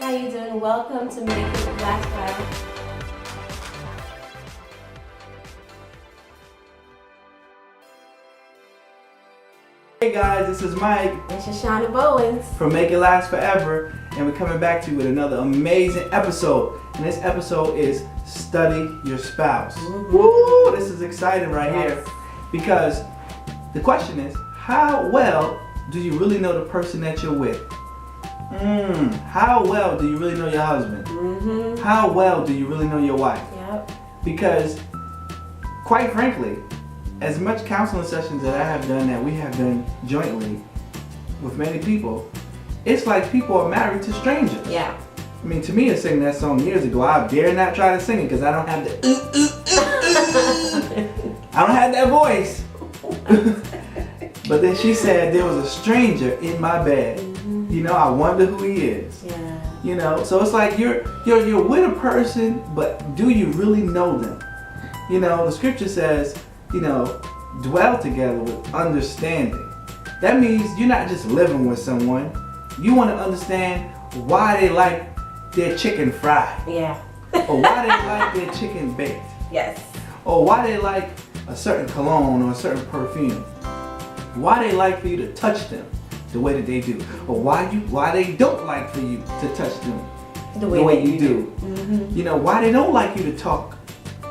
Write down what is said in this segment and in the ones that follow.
How you doing? Welcome to Make It Last Forever. Hey guys, this is Mike and Shoshana Bowens from Make It Last Forever, and we're coming back to you with another amazing episode. And this episode is Study Your Spouse. Mm-hmm. Woo! This is exciting right here, because the question is, how well do you really know the person that you're with? How well do you really know your husband? Mm-hmm. How well do you really know your wife? Yep. Because, quite frankly, as much counseling sessions that I have done, that we have done jointly with many people, it's like people are married to strangers. Yeah. I mean, to me, to sing that song years ago, I dare not try to sing it because I don't have the I don't have that voice. But then she said there was a stranger in my bed. You know, I wonder who he is. Yeah. You know, so it's like you're with a person, but do you really know them? You know, the scripture says, you know, dwell together with understanding. That means you're not just living with someone. You want to understand why they like their chicken fried. Yeah. Or why they like their chicken baked. Yes. Or why they like a certain cologne or a certain perfume. Why they like for you to touch them the way that they do. Or why they don't like for you to touch them the way you do. Mm-hmm. You know, why they don't like you to talk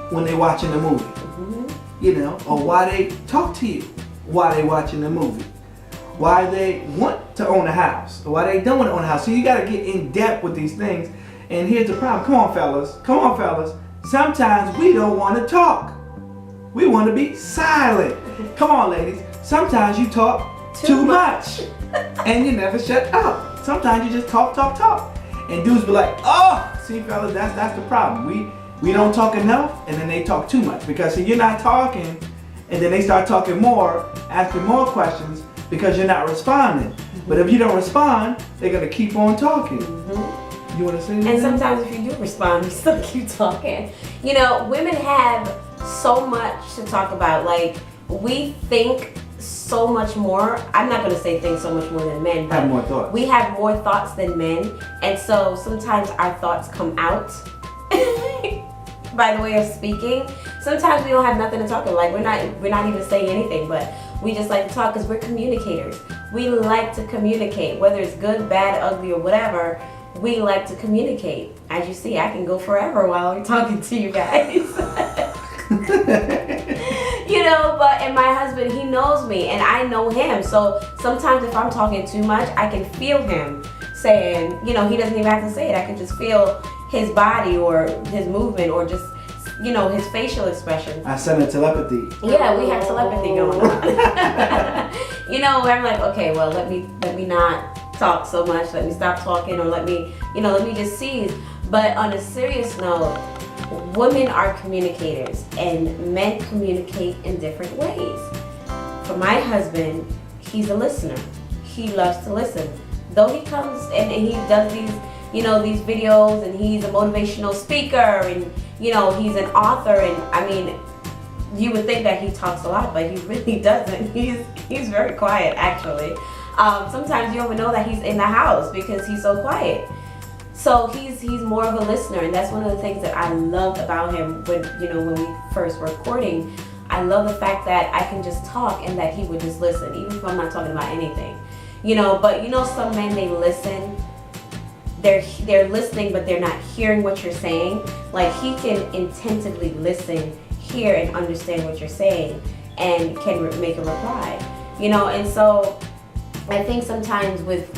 when they're watching a movie. Mm-hmm. You know, or why they talk to you while they're watching the movie. Why they want to own a house, or why they don't want to own a house. So you got to get in depth with these things. And here's the problem. Come on, fellas. Sometimes we don't want to talk. We want to be silent. Come on, ladies. Sometimes you talk too much. And you never shut up. Sometimes you just talk. And dudes be like, oh, see, fellas, that's the problem. We don't talk enough, and then they talk too much. Because see, you're not talking, and then they start talking more, asking more questions, because you're not responding. But if you don't respond, they're going to keep on talking. You want to say anything? And sometimes if you do respond, you still keep talking. You know, women have so much to talk about. Like, we think so much more. I'm not going to say think so much more than men, but have more thoughts. We have more thoughts than men. And so sometimes our thoughts come out by the way of speaking. Sometimes we don't have nothing to talk about. Like, we're not even saying anything, but we just like to talk because we're communicators. We like to communicate, whether it's good, bad, ugly, or whatever. We like to communicate. As you see, I can go forever while I'm talking to you guys. You know, and my husband, he knows me and I know him. So sometimes if I'm talking too much, I can feel him saying, you know, he doesn't even have to say it. I can just feel his body or his movement or just, you know, his facial expression. I send a telepathy. Yeah, we have telepathy going on. You know, I'm like, okay, well, let me not talk so much. Let me stop talking, or let me just see. But on a serious note, women are communicators and men communicate in different ways. For my husband, he's a listener. He loves to listen. Though he comes and he does these, you know, these videos, and he's a motivational speaker, and, you know, he's an author, and I mean, you would think that he talks a lot, but he really doesn't. He's very quiet, actually. Sometimes you don't even know that he's in the house because he's so quiet. So he's more of a listener, and that's one of the things that I loved about him when we first were courting. I love the fact that I can just talk and that he would just listen, even if I'm not talking about anything. But some men, they listen. They're listening, but they're not hearing what you're saying. Like, he can intentively listen, hear, and understand what you're saying, and can make a reply. And so I think sometimes with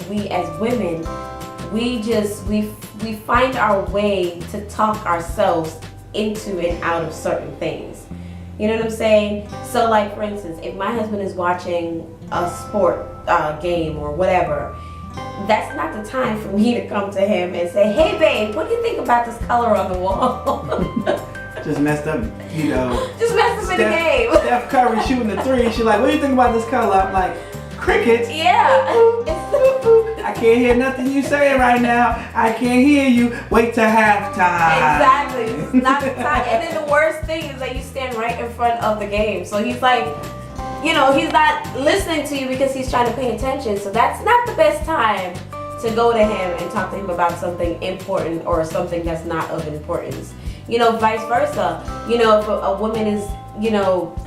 we as women, we find our way to talk ourselves into and out of certain things. You know what I'm saying? So, like, for instance, if my husband is watching a sport game or whatever, that's not the time for me to come to him and say, "Hey, babe, what do you think about this color on the wall?" Just messed up, Just messed up in the game. Steph Curry shooting the three. She's like, "What do you think about this color?" I'm like, "Crickets." Yeah. I can't hear nothing you saying right now. I can't hear you. Wait till halftime. Exactly. It's not the time. And then the worst thing is that you stand right in front of the game. So he's like, he's not listening to you because he's trying to pay attention. So that's not the best time to go to him and talk to him about something important or something that's not of importance. Vice versa. If a woman is,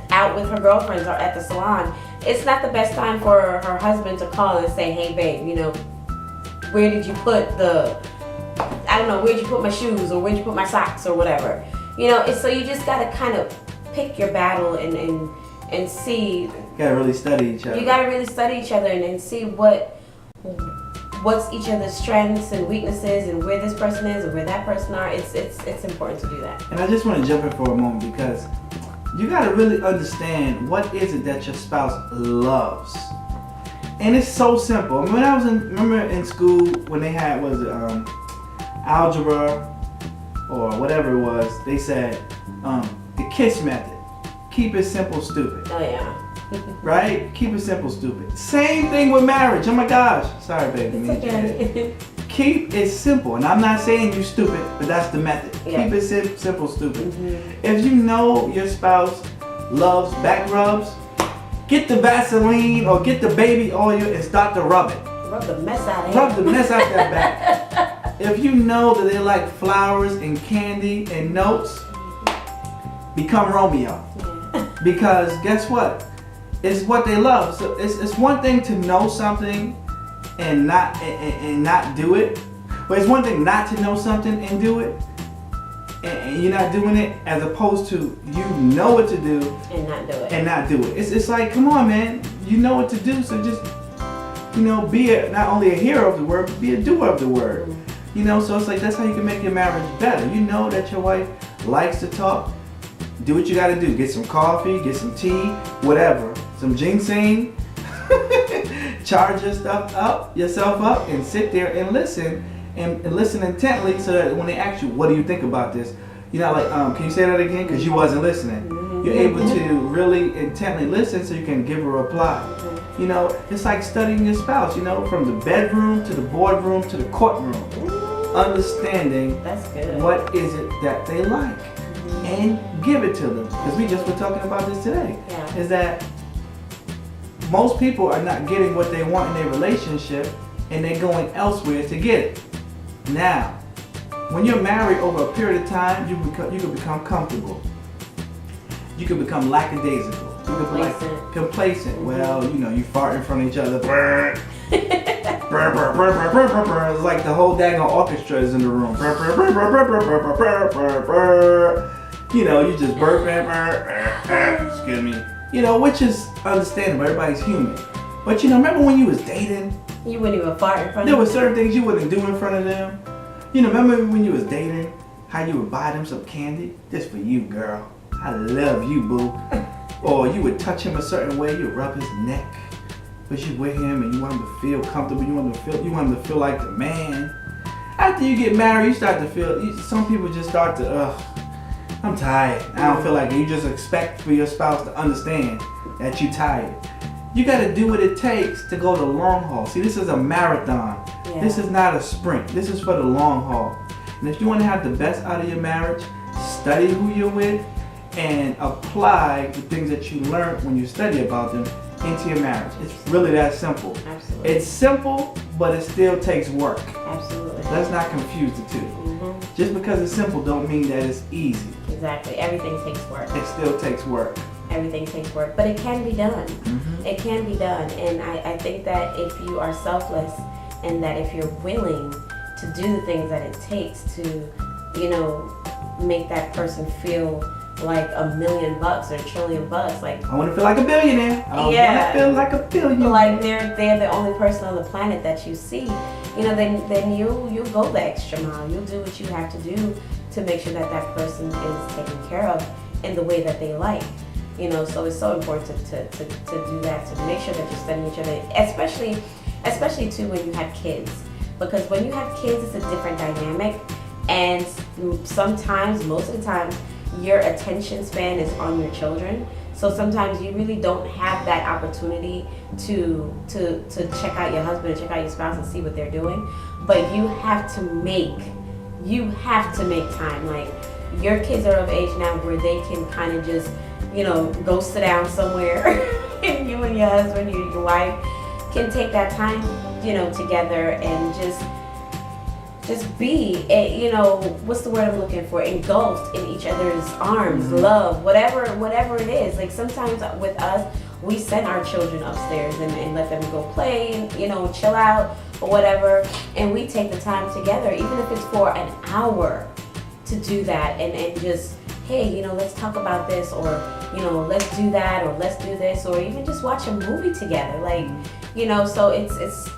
out with her girlfriends or at the salon, it's not the best time for her husband to call and say, "Hey, babe, where did you put where'd you put my shoes, or where'd you put my socks, or whatever." So you just gotta kind of pick your battle and see. You gotta really study each other. You gotta really study each other and see what's each other's strengths and weaknesses, and where this person is and where that person are. It's important to do that. And I just want to jump in for a moment, because you got to really understand what is it that your spouse loves. And it's so simple. When I was remember in school when they had, algebra or whatever it was, they said the KISS method. Keep it simple, stupid. Oh yeah. Right? Keep it simple, stupid. Same thing with marriage. Oh my gosh. Sorry, baby. It's okay. Keep it simple. And I'm not saying you stupid, but that's the method. Yeah. Keep it simple, stupid. Mm-hmm. If you know your spouse loves back rubs, get the Vaseline or get the baby oil and start to rub it. Rub the mess out of it. Rub the mess out that back. If you know that they like flowers and candy and notes, become Romeo. Yeah. Because guess what? It's what they love. So it's one thing to know something and not do it. But it's one thing not to know something and do it, and you're not doing it, as opposed to you know what to do and not do it. It's like, come on, man. You know what to do, so just be not only a hearer of the word, but be a doer of the word. Mm-hmm. So it's like, that's how you can make your marriage better. You know that your wife likes to talk. Do what you got to do. Get some coffee, get some tea, whatever. Some ginseng. Charge yourself up, and sit there and listen, and listen intently, so that when they ask you, "What do you think about this?" You're not like, "Can you say that again?" Because you wasn't listening. Mm-hmm. You're able to really intently listen, so you can give a reply. Mm-hmm. It's like studying your spouse. From the bedroom to the boardroom to the courtroom. Ooh. Understanding that's good. What is it that they like, mm-hmm. and give it to them. Because we just were talking about this today. Yeah. Is that most people are not getting what they want in their relationship, and they're going elsewhere to get it. Now, when you're married over a period of time, you can become comfortable. You can become lackadaisical. You can be like complacent. Mm-hmm. Well, you fart in front of each other. It's like the whole daggone orchestra is in the room. You just burp. Excuse me. Which is understandable. Everybody's human. But remember when you was dating? You wouldn't even fart in front of them. There were certain things you wouldn't do in front of them. Remember when you was dating, how you would buy them some candy? This for you, girl. I love you, boo. Or you would touch him a certain way, you would rub his neck. But you with him and you want him to feel comfortable, you want him to feel like the man. After you get married, you start to feel, some people just start to, I'm tired. I don't feel like it. You just expect for your spouse to understand that you're tired. You got to do what it takes to go the long haul. See, this is a marathon. Yeah. This is not a sprint. This is for the long haul. And if you want to have the best out of your marriage, study who you're with and apply the things that you learned when you study about them into your marriage. It's really that simple. Absolutely. It's simple, but it still takes work. Absolutely. Let's not confuse the two. Mm-hmm. Just because it's simple don't mean that it's easy. Exactly. Everything takes work. It still takes work. Everything takes work, but it can be done. Mm-hmm. It can be done, and I think that if you are selfless and that if you're willing to do the things that it takes to, you know, make that person feel like $1 million or $1 trillion, like I want to feel like a billionaire. I want Yeah. to feel like a billionaire. like they're the only person on the planet that you see, you know, then you'll go the extra mile. You'll do what you have to do to make sure that that person is taken care of in the way that they like. You know, so it's so important to do that, to make sure that you're studying each other, especially too when you have kids. Because when you have kids, it's a different dynamic, and sometimes, most of the time, your attention span is on your children. So sometimes you really don't have that opportunity to check out your husband and check out your spouse and see what they're doing. But you have to make time. Like, your kids are of age now where they can kind of just, you know, go sit down somewhere and you and your husband, your wife can take that time, you know, together and just be, you know, what's the word I'm looking for? Engulfed in each other's arms, Mm-hmm. love, whatever it is. Like, sometimes with us, we send our children upstairs and let them go play and, you know, chill out or whatever. And we take the time together, even if it's for an hour, to do that and just, hey, you know, let's talk about this, or, you know, let's do that, or let's do this, or even just watch a movie together. Like, you know, so it's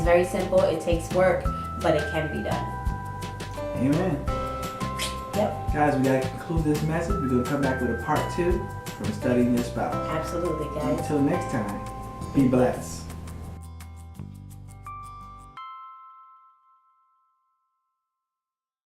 very simple. It takes work, but it can be done. Amen. Yep. Guys, we got to conclude this message. We're going to come back with a part 2 from Studying Your Spouse. Absolutely, guys. Until next time, be blessed.